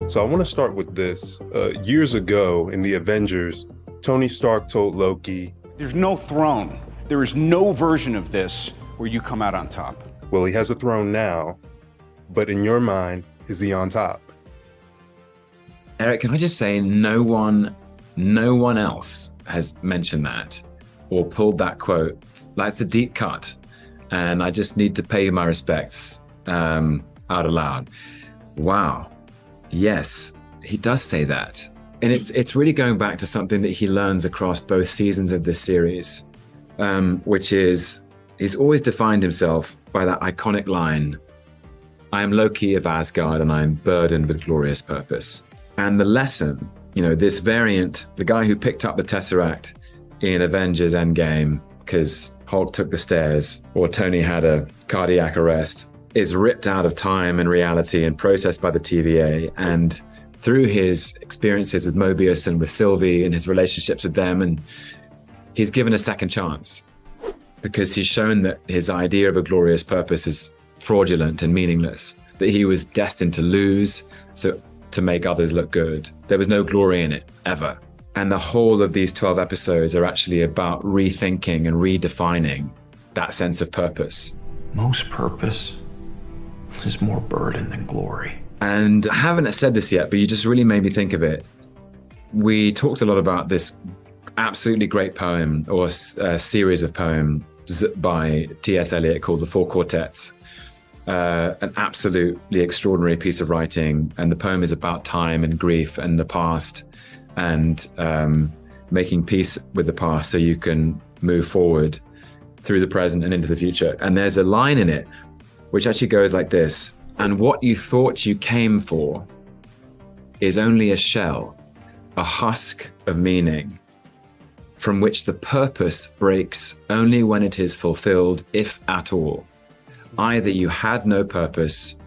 So I want to start with this. Years ago in the Avengers, Tony Stark told Loki, "There's no throne. There is no version of this where you come out on top." well, he has a throne now, but in your mind, is he on top? Eric, can I just say no one else has mentioned that or pulled that quote. That's a deep cut. And I just need to pay my respects out aloud. Wow. Yes, he does say that. And it's really going back to something that he learns across both seasons of this series, which is he's always defined himself by that iconic line, "I am Loki of Asgard and I am burdened with glorious purpose." And the lesson, this variant, the guy who picked up the Tesseract in Avengers Endgame because Hulk took the stairs or Tony had a cardiac arrest, is ripped out of time and reality and processed by the TVA. And through his experiences with Mobius and with Sylvie and his relationships with them, and he's given a second chance because he's shown that his idea of a glorious purpose is fraudulent and meaningless, that he was destined to lose, so to make others look good. There was no glory in it, ever. And the whole of these 12 episodes are actually about rethinking and redefining that sense of purpose. Most purpose is more burden than glory. And I haven't said this yet, but you just really made me think of it. We talked a lot about this absolutely great poem or a series of poems by T.S. Eliot called The Four Quartets. An absolutely extraordinary piece of writing. And the poem is about time and grief and the past and making peace with the past so you can move forward through the present and into the future. And there's a line in it which actually goes like this: "And what you thought you came for is only a shell, a husk of meaning, from which the purpose breaks only when it is fulfilled, if at all. Either you had no purpose,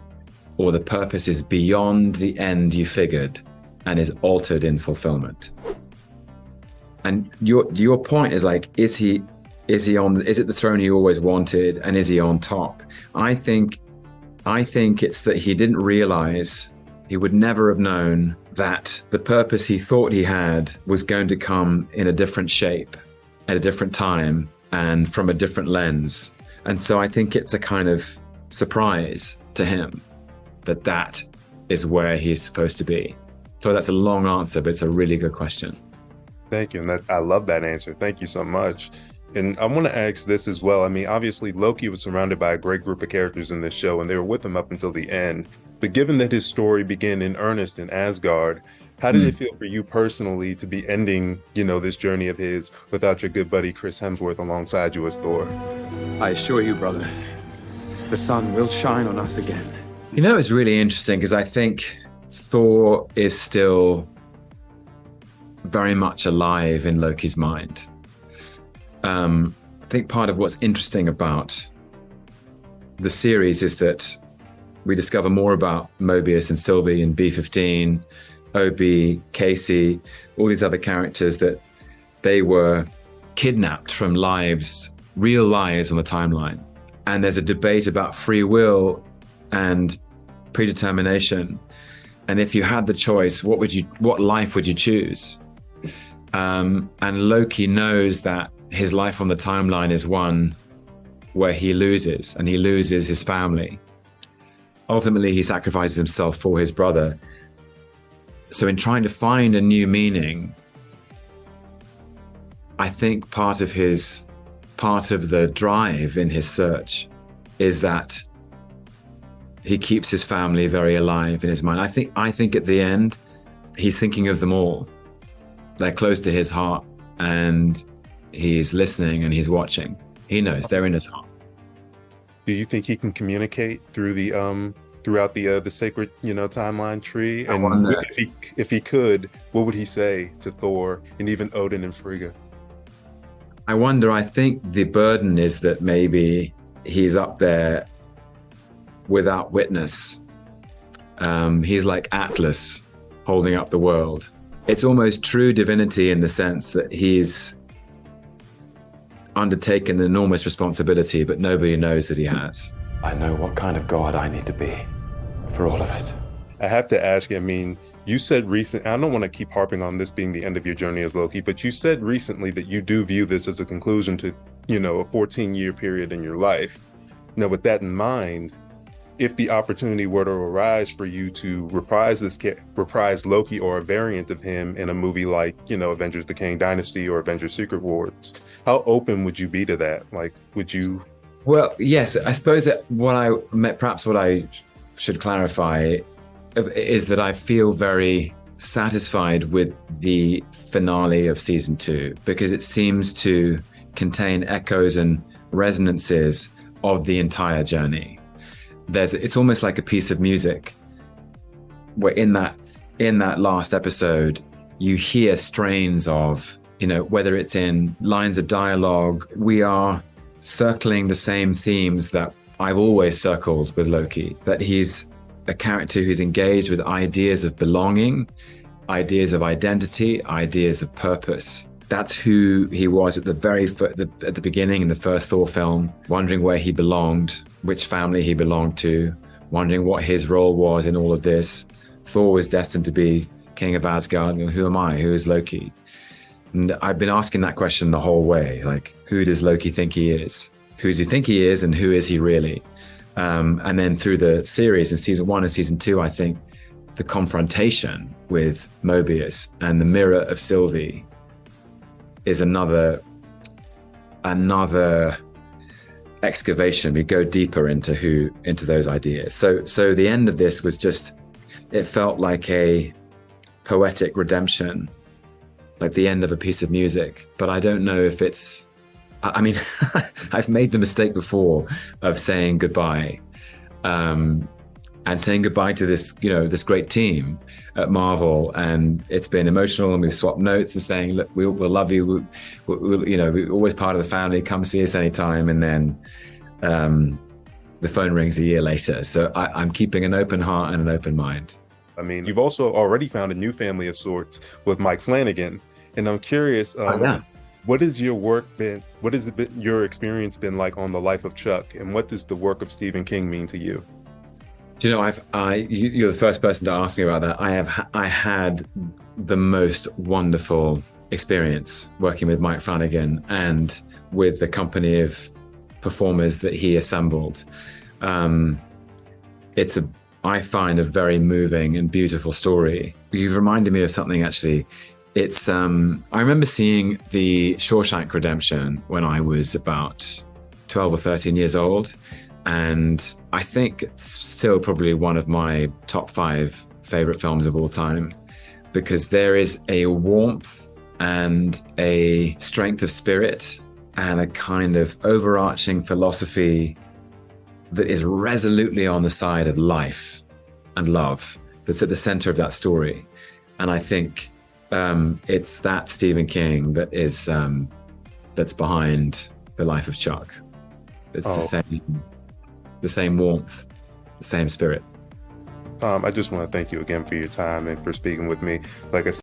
or the purpose is beyond the end you figured and is altered in fulfillment." And your point is like, is it the throne he always wanted, and is he on top? I think it's that he didn't realize, he would never have known that the purpose he thought he had was going to come in a different shape at a different time and from a different lens. And so I think it's a kind of surprise to him that is where he's supposed to be. So that's a long answer, but it's a really good question. Thank you. And I love that answer. Thank you so much. And I want to ask this as well. I mean, obviously, Loki was surrounded by a great group of characters in this show, and they were with him up until the end. But given that his story began in earnest in Asgard, how did it feel for you personally to be ending, this journey of his without your good buddy Chris Hemsworth alongside you as Thor? I assure you, brother, the sun will shine on us again. It's really interesting because I think Thor is still very much alive in Loki's mind. I think part of what's interesting about the series is that we discover more about Mobius and Sylvie and B-15, Obi, Casey, all these other characters, that they were kidnapped from real lives on the timeline. And there's a debate about free will and predetermination. And if you had the choice, what life would you choose? And Loki knows that his life on the timeline is one where he loses, and he loses his family. Ultimately, he sacrifices himself for his brother. So in trying to find a new meaning, I think part of the drive in his search is that he keeps his family very alive in his mind. I think at the end, he's thinking of them all. They're close to his heart, and he's listening and he's watching. He knows they're in his heart. Do you think he can communicate through throughout the sacred, timeline tree? And if he could, what would he say to Thor and even Odin and Frigga? I wonder. I think the burden is that maybe he's up there without witness. He's like Atlas holding up the world. It's almost true divinity in the sense that he's undertaken an enormous responsibility, but nobody knows that he has. I know what kind of God I need to be for all of us. I have to ask you, I mean, you said I don't want to keep harping on this being the end of your journey as Loki, but you said recently that you do view this as a conclusion to, a 14-year period in your life. Now, with that in mind, if the opportunity were to arise for you to reprise Loki or a variant of him in a movie like, Avengers: The Kang Dynasty or Avengers: Secret Wars, how open would you be to that? Like, would you? Well, yes, I suppose that what I should clarify is that I feel very satisfied with the finale of season 2, because it seems to contain echoes and resonances of the entire journey. It's almost like a piece of music where in that last episode, you hear strains of, whether it's in lines of dialogue, we are circling the same themes that I've always circled with Loki, that he's a character who's engaged with ideas of belonging, ideas of identity, ideas of purpose. That's who he was at the beginning in the first Thor film, wondering where he belonged, which family he belonged to, wondering what his role was in all of this. Thor was destined to be king of Asgard. Who am I? Who is Loki? And I've been asking that question the whole way. Like, who does Loki think he is? Who does he think he is, and who is he really? And then through the series in season 1 and season 2, I think the confrontation with Mobius and the mirror of Sylvie is another excavation. We go deeper into those ideas. So the end of this was it felt like a poetic redemption, like the end of a piece of music. But I don't know if it's, I mean, I've made the mistake before of saying goodbye, and saying goodbye to this great team at Marvel, and it's been emotional, and we've swapped notes and saying, look, we'll love you, we're always part of the family, come see us anytime. And then the phone rings a year later. So I'm keeping an open heart and an open mind. I mean, you've also already found a new family of sorts with Mike Flanagan, and I'm curious, what has your experience been like on the life of Chuck, and what does the work of Stephen King mean to you? Do you know, you're the first person to ask me about that. I had the most wonderful experience working with Mike Flanagan and with the company of performers that he assembled. I find a very moving and beautiful story. You've reminded me of something, actually. I remember seeing the Shawshank Redemption when I was about 12 or 13 years old. And I think it's still probably one of my top 5 favorite films of all time, because there is a warmth and a strength of spirit and a kind of overarching philosophy that is resolutely on the side of life and love that's at the center of that story. And I think it's that Stephen King that is that's behind The Life of Chuck. It's the same warmth, the same spirit. I just want to thank you again for your time and for speaking with me. Like I said,